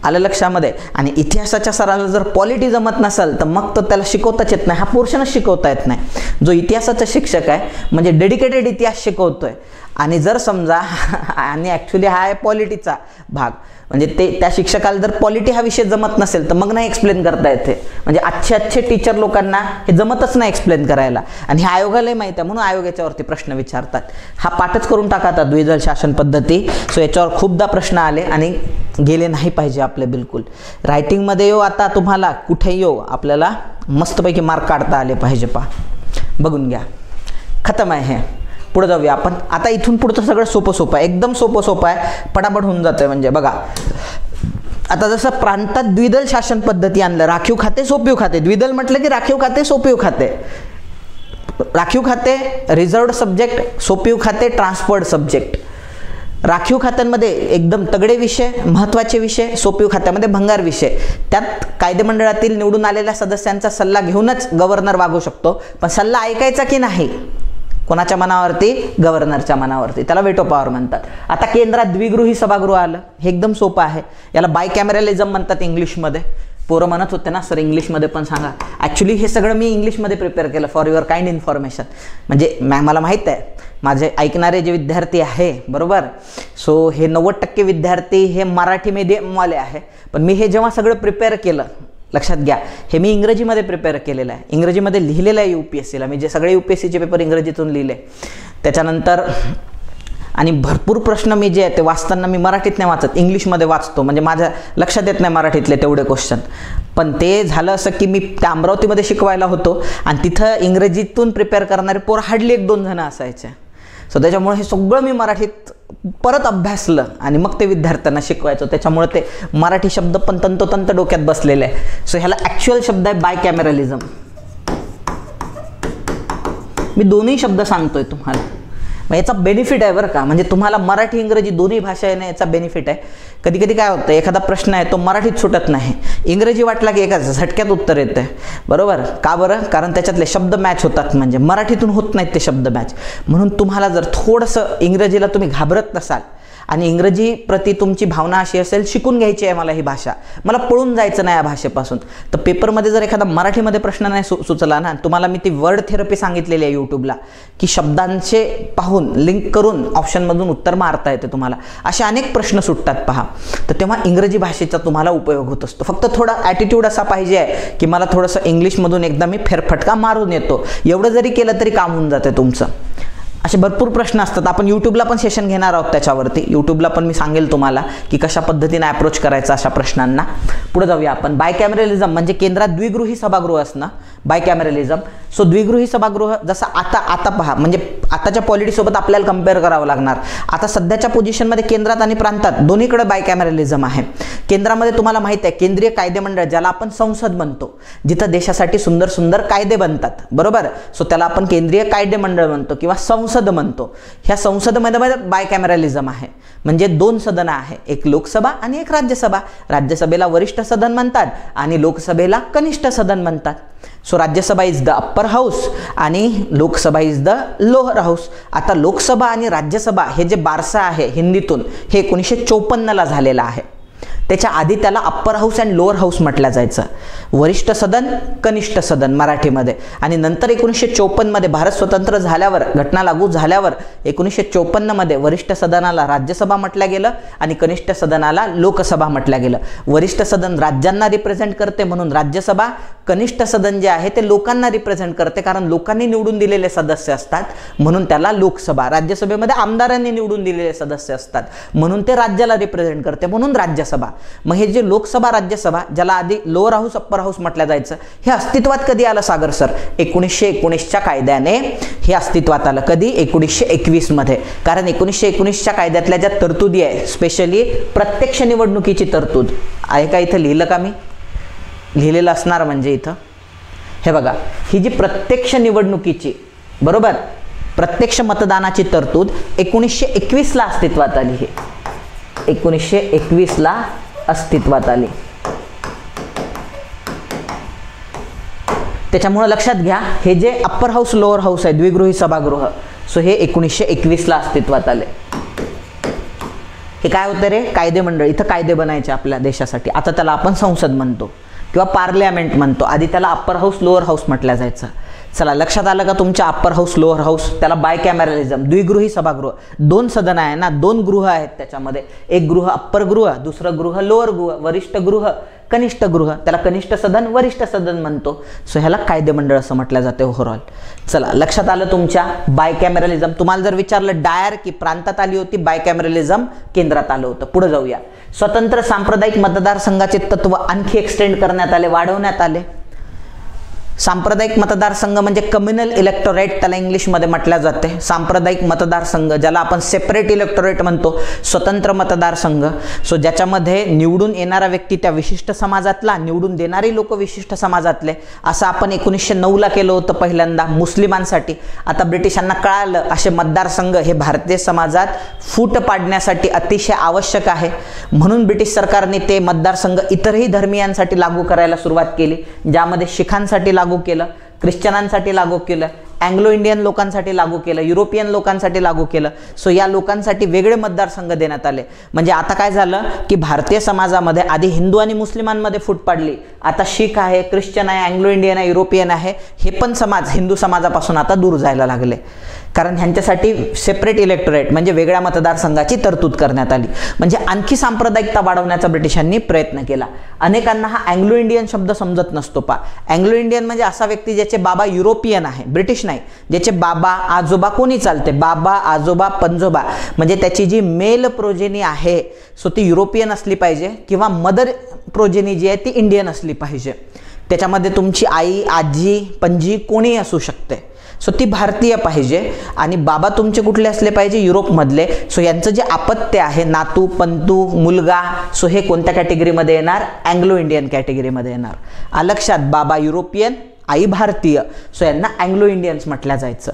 आलं लक्षामध्ये? आणि इतिहासाच्या सराला जर पॉलिटी जमत नसेल तर मग तो त्याला शिकवताच येत नाही, हा पोर्शनच शिकवता येत नाही. जो इतिहासाचा शिक्षक आहे म्हणजे डेडिकेटेड इतिहास शिकवतोय, आणि जर समजा आणि ॲक्च्युली हा आहे पॉलिटीचा भाग, म्हणजे त्या शिक्षकाला जर पॉलिटी हा विषय जमत नसेल तर मग नाही एक्सप्लेन करता येते. म्हणजे अच्छे टीचर लोकांना हे जमतच नाही एक्सप्लेन करायला, आणि हे आयोगालाही माहीत आहे, म्हणून आयोग याच्यावरती प्रश्न विचारतात. हा पाठच करून टाका आता द्विदल शासन पद्धती. सो याच्यावर खूपदा प्रश्न आले आणि गेले नाही पाहिजे आपले बिलकुल. रायटिंगमध्ये येऊ आता तुम्हाला, कुठे येऊ, आपल्याला मस्तपैकी मार्क काढता आले पाहिजे. बघून घ्या, खतम आहे हे. पुढे जाऊया आपण. आता इथून पुढचं सगळं सोपं आहे, एकदम सोपं आहे, पटापट होऊन जातं. म्हणजे बघा, आता जसं प्रांतात द्विदल शासन पद्धती आणलं, राखीव खाते, सोपीव खाते. द्विदल म्हटलं की राखीव खाते, सोपीव खाते. राखीव खाते रिझर्व्ड सब्जेक्ट, सोपीव खाते ट्रान्सफर्ड सब्जेक्ट. राखीव खात्यांमध्ये एकदम तगडे विषय, महत्त्वाचे विषय, सोपीव खात्यामध्ये भंगार विषय. त्यात कायदेमंडळातील निवडून आलेल्या सदस्यांचा सल्ला घेऊनच गव्हर्नर वागू शकतो, पण सल्ला ऐकायचा की नाही कोणाच्या मनावरती? गव्हर्नरच्या मनावरती. त्याला वेटो पॉवर म्हणतात. आता केंद्रात द्विगृही सभागृह आलं, हे एकदम सोपं आहे. याला बाय कॅमेरॅलिझम म्हणतात इंग्लिशमध्ये. पोरं म्हणत होते ना सर इंग्लिशमध्ये पण सांगा. ॲक्च्युली हे सगळं मी इंग्लिशमध्ये प्रिपेअर केलं फॉर युअर काइंड इन्फॉर्मेशन. म्हणजे मला माहीत आहे माझे ऐकणारे जे विद्यार्थी आहे बरोबर, सो हे 90% विद्यार्थी हे मराठी मीडियमवाले आहे. पण मी हे जेव्हा सगळं प्रिपेअर केलं, लक्षात घ्या हे मी इंग्रजीमध्ये प्रिपेअर केलेलं आहे, इंग्रजीमध्ये लिहिलेलं आहे UPSCला. मी जे सगळे UPSCचे पेपर इंग्रजीतून लिहिले. त्याच्यानंतर आणि भरपूर प्रश्न मी जे आहे ते वाचताना मी मराठीत नाही वाचत, इंग्लिशमध्ये वाचतो. म्हणजे माझ्या लक्षात येत नाही मराठीतले तेवढे क्वेश्चन. पण ते झालं असं की मी त्या अमरावतीमध्ये शिकवायला होतो आणि तिथं इंग्रजीतून प्रिपेअर करणारे पोर हार्डली 1-2 जण असायचे. सो त्याच्यामुळे हे सगळं मी मराठीत परत अभ्यासलं आणि मग ते विद्यार्थ्यांना शिकवायचं. त्याच्यामुळे ते मराठी शब्द पण तंतोतंत डोक्यात बसलेले आहे. सो ह्याला ॲक्च्युअल शब्द आहे बायकॅमेरलिझम. मी दोन्ही शब्द सांगतोय तुम्हाला. मग याचा बेनिफिट आहे बरं का, म्हणजे तुम्हाला मराठी इंग्रजी दोन्ही भाषा येणे याचा बेनिफिट आहे. कधी कधी काय होतं एखादा प्रश्न आहे तो मराठीत सुटत नाही, इंग्रजी वाटला की एका झटक्यात उत्तर येतं बरोबर. का बरं? कारण त्याच्यातले शब्द मॅच होतात, म्हणजे मराठीतून होत नाहीत ते शब्द मॅच. म्हणून तुम्हाला जर थोडंसं इंग्रजीला तुम्ही घाबरत नसाल आणि इंग्रजी प्रति तुमची भावना अशी असेल शिकून घ्यायची आहे मला ही भाषा, मला पळून जायचं नाही या भाषेपासून, तर पेपरमध्ये जर एखादा मराठीमध्ये प्रश्न नाही सुचला ना, तुम्हाला मी ती वर्ड थेरपी सांगितलेली आहे यूट्यूबला की शब्दांचे पाहून लिंक करून ऑप्शनमधून उत्तर मारता येते तुम्हाला. असे अनेक प्रश्न सुटतात पहा. तर तेव्हा इंग्रजी भाषेचा तुम्हाला उपयोग होत असतो. फक्त थोडा ॲटिट्यूड असा पाहिजे आहे की मला थोडंसं इंग्लिशमधून एकदा मी फेरफटका मारून येतो, एवढं जरी केलं तरी काम होऊन जाते तुमचं. असे भरपूर प्रश्न असतात. आपण यूट्यूबला पण सेशन घेणार आहोत त्याच्यावरती. यूट्यूबला पण मी सांगेल तुम्हाला की कशा पद्धतीने अप्रोच करायचा अशा प्रश्नांना. पुढे जाऊया आपण. बायकॅमेरलिझम म्हणजे केंद्रात द्विगृही सभागृह असणं, बायकॅमेरलिझम. सो द्विगृही सभागृह जसं आता पहा, म्हणजे आताच्या पॉलिटिक्ससोबत आपल्याला कम्पेअर करावं लागणार. आता सध्याच्या पोझिशनमध्ये केंद्रात आणि प्रांतात दोन्हीकडे बायकॅमेरलिझम आहे. केंद्रामध्ये तुम्हाला माहिती आहे केंद्रीय कायदेमंडळ ज्याला आपण संसद म्हणतो, जिथं देशासाठी सुंदर सुंदर कायदे बनतात बरोबर. सो त्याला आपण केंद्रीय कायदेमंडळ म्हणतो किंवा संसद म्हणतो. ह्या संसदेमध्ये बायकॅमेरलिझम आहे, म्हणजे 2 सदनं आहे, एक लोकसभा आणि एक राज्यसभा. राज्यसभेला वरिष्ठ सदन म्हणतात आणि लोकसभेला कनिष्ठ सदन म्हणतात. So Rajya Sabha is the upper house आणि Lok Sabha is the lower house. आता लोकसभा आणि राज्यसभा हे जे बारसा आहे हिंदीतून हे 1954ला झालेलं आहे. त्याच्या आधी त्याला upper house and lower house म्हटलं जायचं, वरिष्ठ सदन कनिष्ठ सदन मराठीमध्ये. आणि नंतर 1954मध्ये भारत स्वतंत्र झाल्यावर, घटना लागू झाल्यावर 1954मध्ये वरिष्ठ सदनाला राज्यसभा म्हटलं गेलं आणि कनिष्ठ सदनाला लोकसभा म्हटलं गेलं. वरिष्ठ सदन राज्यांना रिप्रेझेंट करते म्हणून राज्यसभा, कनिष्ठ सदन जे आहे ते लोकांना रिप्रेझेंट करते कारण लोकांनी निवडून दिलेले सदस्य असतात म्हणून त्याला लोकसभा. राज्यसभेमध्ये आमदारांनी निवडून दिलेले सदस्य असतात म्हणून ते राज्याला रिप्रेझेंट करते म्हणून राज्यसभा. मग हे जे लोकसभा राज्यसभा ज्याला आधी लोअर हाऊस अप्पर हाऊस म्हटलं जायचं, हे अस्तित्वात कधी आलं सागर सर? 1919च्या कायद्याने हे अस्तित्वात आलं. कधी? 1921मध्ये. कारण 1919च्या कायद्यातल्या ज्या तरतुदी आहे, स्पेशली प्रत्यक्ष निवडणुकीची तरतूद आहे का, इथं लिहिलं का मी? लिहिलेलं असणार म्हणजे इथं हे बघा, ही जी प्रत्यक्ष निवडणुकीची बरोबर प्रत्यक्ष मतदानाची तरतूद 1921ला अस्तित्वात आली. हे 1921ला अस्तित्वात आली. त्याच्यामुळे लक्षात घ्या हे जे अप्पर हाऊस लोअर हाऊस आहे द्विगृही सभागृह, सो हे 1921ला अस्तित्वात आले. हे काय होतं रे? कायदे मंडळ. इथं कायदे बनायचे आपल्या देशासाठी. आता त्याला आपण संसद म्हणतो किंवा पार्लमेंट म्हणतो. आधी त्याला अप्पर हाऊस लोअर हाऊस म्हटलं जायचं. चला लक्षात आलं का तुमच्या? अप्पर हाऊस लोअर हाऊस त्याला बायकॅमेरलिझम, द्विगृही सभागृह. 2 सदन आहे ना, 2 गृह आहेत त्याच्यामध्ये. एक गृह अप्पर गृह, दुसरं गृह लोअर गृह, वरिष्ठ गृह कनिष्ठ गृह. त्याला कनिष्ठ सदन वरिष्ठ सदन म्हणतो. सो ह्याला कायदेमंडळ असं म्हटलं जाते ओव्हरऑल. चला लक्षात आलं तुमच्या बायकॅमेरलिझम. तुम्हाला जर विचारलं डायर की प्रांतात आली होती, बायकॅमेरलिझम केंद्रात आलं होतं. पुढे जाऊया. स्वतंत्र सांप्रदायिक मतदारसंघाचे तत्व आणखी एक्सटेंड करण्यात आले, वाढवण्यात आले. सांप्रदायिक मतदारसंघ म्हणजे कम्युनल इलेक्टोरेट त्याला इंग्लिशमध्ये म्हटलं जाते. सांप्रदायिक मतदारसंघ ज्याला आपण सेपरेट इलेक्टोरेट म्हणतो, स्वतंत्र मतदारसंघ. सो ज्याच्यामध्ये निवडून येणारा व्यक्ती त्या विशिष्ट समाजातला, निवडून देणारी लोक विशिष्ट समाजातले. असं आपण 1909ला केलं होतं पहिल्यांदा मुस्लिमांसाठी. आता ब्रिटिशांना कळालं असे मतदारसंघ हे भारतीय समाजात फूट पाडण्यासाठी अतिशय आवश्यक आहे म्हणून ब्रिटिश सरकारने ते मतदारसंघ इतरही धर्मियांसाठी लागू करायला सुरुवात केली, ज्यामध्ये शिखांसाठी लागू केलं, ख्रिश्चनांसाठी लागू केलं, अँग्लो इंडियन लोकांसाठी लागू केलं, युरोपियन लोकांसाठी लागू केलं. सो या लोकांसाठी वेगळे मतदारसंघ देण्यात आले. म्हणजे आता काय झालं की भारतीय समाजामध्ये आधी हिंदू आणि मुस्लिमांमध्ये फूट पडली, आता शीख आहे, ख्रिश्चन आहे, अँग्लो इंडियन आहे, युरोपियन आहे, हे पण समाज हिंदू समाजापासून आता दूर जायला लागले. कारण ह्यांच्यासाठी सेपरेट इलेक्टोरेट म्हणजे वेगळ्या मतदारसंघाची तरतूद करण्यात आली. म्हणजे आणखी सांप्रदायिकता वाढवण्याचा ब्रिटिशांनी प्रयत्न केला. अनेकांना हा अँग्लो इंडियन शब्द समजत नसतो. अँग्लो इंडियन म्हणजे असा व्यक्ती ज्याचे बाबा युरोपियन आहे, ब्रिटिश नाही, ज्याचे बाबा आजोबा कोणी चालते, बाबा आजोबा पंजोबा, म्हणजे त्याची जी मेल प्रोजेनी आहे सो ती युरोपियन असली पाहिजे किंवा मदर प्रोजेनी जी आहे ती इंडियन असली पाहिजे. त्याच्यामध्ये तुमची आई, आजी, पणजी कोणीही असू शकते. सो ती भारतीय पाहिजे आणि बाबा तुमचे कुठले असले पाहिजे, युरोपमधले. सो यांचं जे अपत्य आहे, नातू, पंतू, मुलगा, सो हे कोणत्या कॅटेगरीमध्ये येणार, अँग्लो इंडियन कॅटेगरीमध्ये येणार. लक्षात, बाबा युरोपियन, आई भारतीय, सो यांना अँग्लो इंडियन्स म्हटलं जायचं.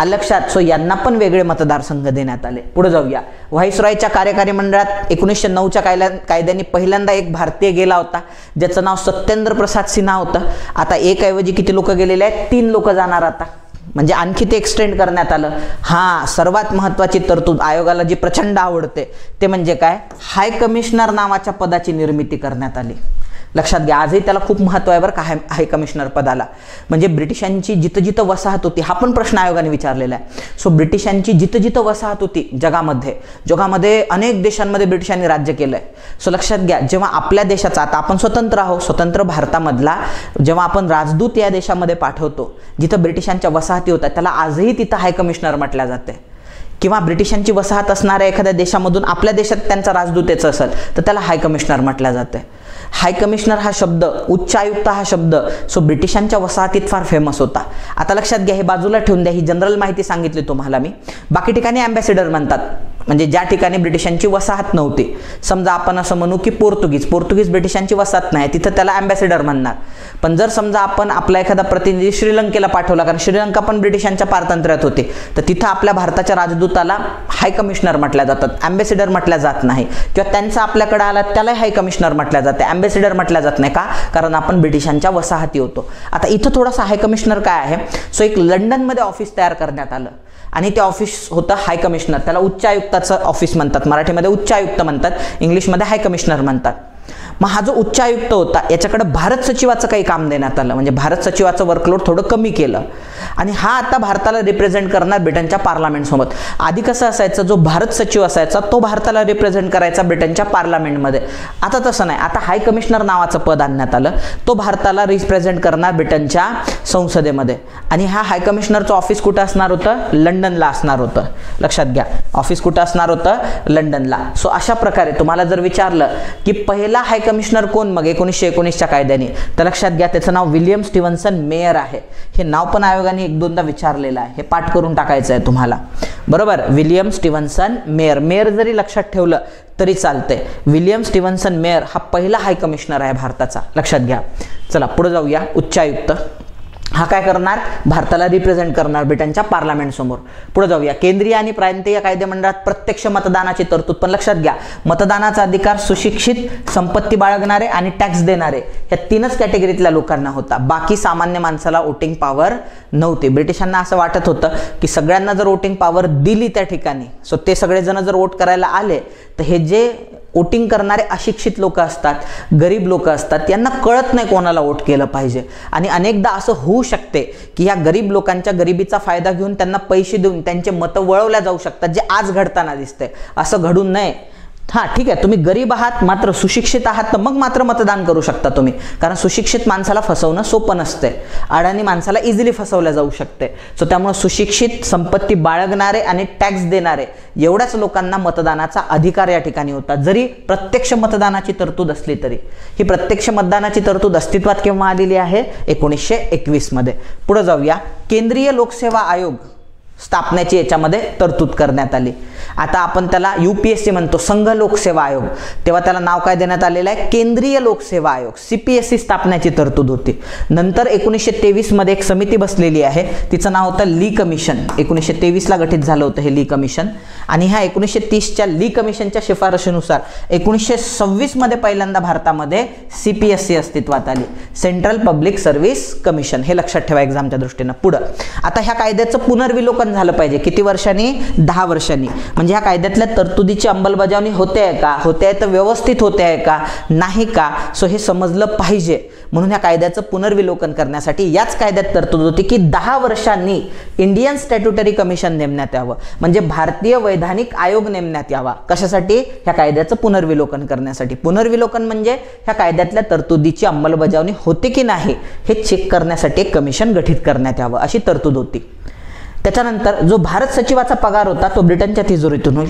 लक्षात. सो यांना पण वेगळे मतदारसंघ देण्यात आले. पुढे जाऊया. व्हाईसरॉयच्या कार्यकारी मंडळात 1909च्या कायद्याने पहिल्यांदा एक भारतीय गेला होता, ज्याचं नाव सत्येंद्र प्रसाद सिन्हा होतं. आता एक ऐवजी किती लोक गेलेले आहेत, 3 लोक जाणार आता, म्हणजे आणखी ते एक्सटेंड करण्यात आलं. सर्वात महत्त्वाची तरतूद आयोगाला जी प्रचंड आवडते ते म्हणजे काय, हाय कमिशनर नावाच्या पदाची निर्मिती करण्यात आली. लक्षात घ्या, आजही त्याला खूप महत्त्व आहे बरं का हाय कमिशनर पदाला. म्हणजे ब्रिटिशांची जिथं जिथं वसाहत होती, हा पण प्रश्न आयोगाने विचारलेला आहे. सो ब्रिटिशांची जिथं जिथं वसाहत होती जगामध्ये अनेक देशांमध्ये ब्रिटिशांनी राज्य केलं आहे. सो लक्षात घ्या, जेव्हा आपल्या देशाचा, आता आपण स्वतंत्र आहोत, स्वतंत्र भारतामधला जेव्हा आपण राजदूत या देशामध्ये पाठवतो जिथं ब्रिटिशांच्या वसाहती होतात, त्याला आजही तिथं हाय कमिशनर म्हटलं जाते. किंवा ब्रिटिशांची वसाहत असणाऱ्या एखाद्या देशामधून आपल्या देशात त्यांचा राजदूत यायचं असेल तर त्याला हाय कमिशनर म्हटलं जाते. हाय कमिशनर हा शब्द, उच्च आयुक्त हा शब्द सो ब्रिटिशांच्या वसाहतीत फार फेमस होता. आता लक्षात घ्या, हे बाजूला ठेवून द्या, ही जनरल माहिती सांगितली तुम्हाला मी. बाकी ठिकाणी अँबॅसेडर म्हणतात, म्हणजे ज्या ठिकाणी ब्रिटिशांची वसाहत नव्हती. समजा आपण असं म्हणू की पोर्तुगीज ब्रिटिशांची वसाहत नाही, तिथं त्याला अँबॅसेडर म्हणणार. पण जर समजा आपण आपला एखादा प्रतिनिधी श्रीलंकेला पाठवला, कारण श्रीलंका पण ब्रिटिशांच्या पारतंत्र्यात होती, तर तिथं आपल्या भारताच्या राजदूताला हाय कमिशनर म्हटल्या जातात, अँबॅसेडर म्हटल्या जात नाही. किंवा त्यांचा आपल्याकडे आला त्याला हाय कमिशनर म्हटल्या जाते, अँबॅसेडर म्हटल्या जात नाही. का? कारण आपण ब्रिटिशांच्या वसाहती होतो. आता इथं थोडासा हाय कमिशनर काय आहे, सो एक लंडनमध्ये ऑफिस तयार करण्यात आलं आणि ते ऑफिस होतं हाय कमिशनर. त्याला उच्च आयुक्ताचं ऑफिस म्हणतात, मराठीमध्ये उच्च आयुक्त म्हणतात, इंग्लिशमध्ये हाय कमिशनर म्हणतात. मग हा जो उच्च आयुक्त होता याच्याकडे भारत सचिवाचं काही काम देण्यात आलं, म्हणजे भारत सचिवाचं वर्कलोड थोडं कमी केलं आणि हा आता भारताला रिप्रेझेंट करणार ब्रिटनच्या पार्लमेंटसोबत. आधी कसं असायचं, जो भारत सचिव असायचा तो भारताला रिप्रेझेंट करायचा ब्रिटनच्या पार्लमेंटमध्ये. आता तसं नाही, आता हाय कमिशनर नावाचं पद आणण्यात आलं, तो भारताला रिप्रेझेंट करणार ब्रिटनच्या संसदेमध्ये. आणि हा हाय कमिशनरचं ऑफिस कुठं असणार होतं, लंडनला असणार होतं. लक्षात घ्या, ऑफिस कुठं असणार होतं, लंडनला. सो अशा प्रकारे तुम्हाला जर विचारलं की पहिला हाय कमिशनर कोण मग 1919च्या कायद्याने, तर लक्षात घ्या त्याचं नाव विल्यम स्टीव्हन्सन मेयर आहे. हे नाव पण आयोगाने 1-2दा विचारलेलं आहे, हे पाठ करून टाकायचं आहे तुम्हाला. बरोबर, विल्यम स्टीव्हन्सन मेयर. मेयर जरी लक्षात ठेवलं तरी चालतंय. विल्यम स्टीव्हन्सन मेयर हा पहिला हाय कमिशनर आहे भारताचा. लक्षात घ्या. चला पुढे जाऊया. उच्चायुक्त हा काय करणार, भारताला रिप्रेझेंट करणार ब्रिटनच्या पार्लमेंट समोर. पुढे जाऊया. केंद्रीय आणि प्रांतीय कायदेमंडळात प्रत्यक्ष मतदानाची तरतूद. पण लक्षात घ्या, मतदानाचा अधिकार सुशिक्षित, संपत्ती बाळगणारे आणि टॅक्स देणारे या 3च कॅटेगरीतल्या लोकांना होता. बाकी सामान्य माणसाला वोटिंग पॉवर नव्हती. ब्रिटिशांना असं वाटत होतं की सगळ्यांना जर वोटिंग पॉवर दिली त्या ठिकाणी, सो ते सगळेजण जर वोट करायला आले तर हे जे वोटिंग करणारे अशिक्षित लोक असतात, गरीब लोक असतात, यांना कळत नाही कोणाला वोट केलं पाहिजे. आणि अनेकदा असं होऊ शकते की या गरीब लोकांच्या गरिबीचा फायदा घेऊन त्यांना पैसे देऊन त्यांचे मतं वळवल्या जाऊ शकतात, जे आज घडताना दिसतंय. असं घडू नये. ठीक आहे, तुम्ही गरीब आहात मात्र सुशिक्षित आहात तर मग मात्र मतदान करू शकता तुम्ही, कारण सुशिक्षित माणसाला फसवणं सोपं नसते, अडाणी माणसाला इझिली फसवल्या जाऊ शकते. सो त्यामुळे सुशिक्षित, संपत्ती बाळगणारे आणि टॅक्स देणारे एवढ्याच लोकांना मतदानाचा अधिकार या ठिकाणी होता, जरी प्रत्यक्ष मतदानाची तरतूद असली तरी. ही प्रत्यक्ष मतदानाची तरतूद अस्तित्वात केव्हा आलेली आहे, 1921 मध्ये. पुढे जाऊया. केंद्रीय लोकसेवा आयोग स्थापनेची याच्यामध्ये तरतूद करण्यात आली. आता आपण त्याला UPSC म्हणतो, संघ लोकसेवा आयोग, तेव्हा त्याला नाव काय देण्यात आलेलं आहे, केंद्रीय लोकसेवा आयोग, CPSC स्थापनेची तरतूद होती. नंतर 1923 मध्ये एक समिती बसलेली आहे, तिचं नाव होतं ली कमिशन. 1923 ला गठीत झालं होतं हे ली कमिशन. आणि ह्या 1930च्या ली कमिशनच्या शिफारशीनुसार 1926 मध्ये पहिल्यांदा भारतामध्ये CPSC अस्तित्वात आली, सेंट्रल पब्लिक सर्व्हिस कमिशन. हे लक्षात ठेवा एक्झामच्या दृष्टीने. पुढं आता ह्या कायद्याचं पुनर्विलोकन झालं पाहिजे. किती वर्षांनी? 10 वर्षांनी. म्हणजे ह्या कायद्यातल्या तरतुदीची अंमलबजावणी होते आहे का, होते आहे तर व्यवस्थित होते आहे का, नाही का, सो हे समजलं पाहिजे. म्हणून ह्या कायद्याचं पुनर्विलोकन करण्यासाठी याच कायद्यात तरतूद होती की 10 वर्षांनी इंडियन स्टॅट्युटरी कमिशन नेमण्यात यावं, म्हणजे भारतीय वैधानिक आयोग नेमण्यात यावा. कशासाठी? ह्या कायद्याचं पुनर्विलोकन करण्यासाठी. पुनर्विलोकन म्हणजे ह्या कायद्यातल्या तरतुदीची अंमलबजावणी होते की नाही हे चेक करण्यासाठी एक कमिशन गठीत करण्यात यावं, अशी तरतूद होती. त्याच्यानंतर जो भारत सचिवाचा पगार होता तो ब्रिटनच्या तिजोरीतून होईल.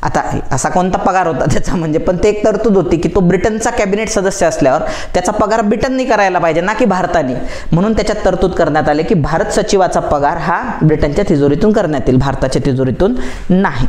आता असा कोणता पगार होता त्याचा, म्हणजे पण ते एक तरतूद होती की तो ब्रिटनचा कॅबिनेट सदस्य असल्यावर त्याचा पगार ब्रिटनने करायला पाहिजे ना की भारताने. म्हणून त्याच्यात तरतूद करण्यात आले की भारत सचिवाचा पगार हा ब्रिटनच्या तिजोरीतून करण्यात येईल, भारताच्या तिजोरीतून नाही.